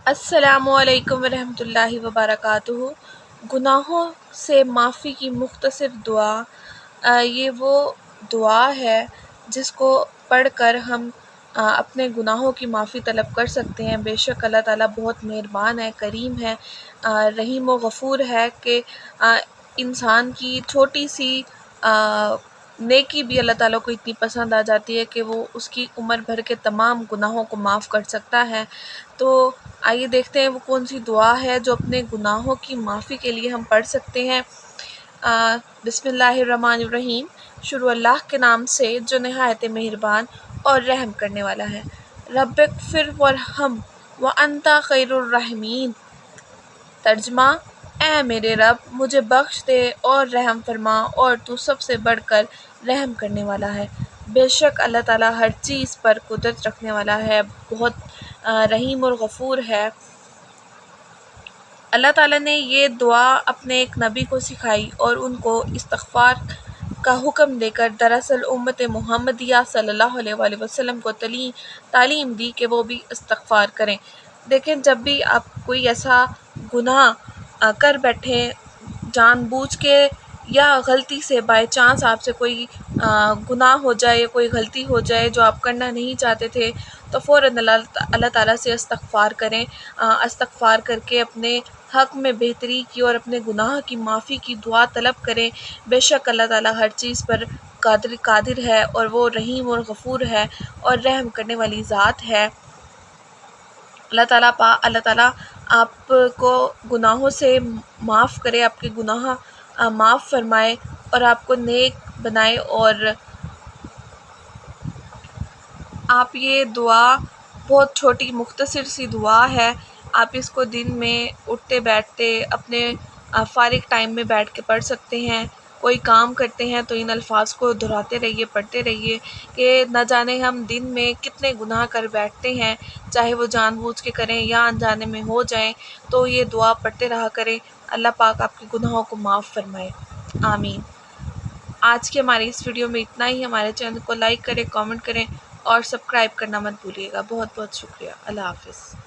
السلام علیکم ورحمۃ اللہ وبرکاتہ۔ گناہوں سے معافی کی مختصر دعا، یہ وہ دعا ہے جس کو پڑھ کر ہم اپنے گناہوں کی معافی طلب کر سکتے ہیں۔ بے شک اللہ تعالیٰ بہت مہربان ہے، کریم ہے، رحیم و غفور ہے کہ انسان کی چھوٹی سی نیکی بھی اللہ تعالیٰ کو اتنی پسند آ جاتی ہے کہ وہ اس کی عمر بھر کے تمام گناہوں کو معاف کر سکتا ہے۔ تو آئیے دیکھتے ہیں وہ کون سی دعا ہے جو اپنے گناہوں کی معافی کے لیے ہم پڑھ سکتے ہیں۔ بسم اللہ الرحمن الرحیم۔ شروع اللہ کے نام سے جو نہایت مہربان اور رحم کرنے والا ہے۔ رب اغفر وارحم وانت خیر الراحمین۔ ترجمہ: اے میرے رب، مجھے بخش دے اور رحم فرما اور تو سب سے بڑھ کر رحم کرنے والا ہے۔ بے شک اللہ تعالیٰ ہر چیز پر قدرت رکھنے والا ہے، بہت رحیم اور غفور ہے۔ اللہ تعالیٰ نے یہ دعا اپنے ایک نبی کو سکھائی اور ان کو استغفار کا حکم دے کر دراصل امت محمدیہ صلی اللہ علیہ وآلہ وسلم کو تعلیم دی کہ وہ بھی استغفار کریں۔ دیکھیں، جب بھی آپ کوئی ایسا گناہ کر بیٹھیں، جان بوجھ کے یا غلطی سے بائی چانس آپ سے کوئی گناہ ہو جائے، کوئی غلطی ہو جائے جو آپ کرنا نہیں چاہتے تھے، تو فوراً اللہ تعالیٰ سے استغفار کریں۔ استغفار کر کے اپنے حق میں بہتری کی اور اپنے گناہ کی معافی کی دعا طلب کریں۔ بے شک اللہ تعالیٰ ہر چیز پر قادر ہے اور وہ رحیم اور غفور ہے اور رحم کرنے والی ذات ہے۔ اللہ تعالیٰ آپ کو گناہوں سے معاف کرے، آپ کے گناہ معاف فرمائے اور آپ کو نیک بنائے۔ اور آپ یہ دعا بہت چھوٹی مختصر سی دعا ہے، آپ اس کو دن میں اٹھتے بیٹھتے اپنے فارغ ٹائم میں بیٹھ کے پڑھ سکتے ہیں۔ کوئی کام کرتے ہیں تو ان الفاظ کو دہراتے رہیے، پڑھتے رہیے کہ نہ جانے ہم دن میں کتنے گناہ کر بیٹھتے ہیں، چاہے وہ جان بوجھ کے کریں یا انجانے میں ہو جائیں۔ تو یہ دعا پڑھتے رہا کریں، اللہ پاک آپ کے گناہوں کو معاف فرمائے، آمین۔ آج کی ہماری اس ویڈیو میں اتنا ہی۔ ہمارے چینل کو لائک کریں، کامنٹ کریں اور سبسکرائب کرنا مت بھولیے گا۔ بہت بہت شکریہ۔ اللہ حافظ۔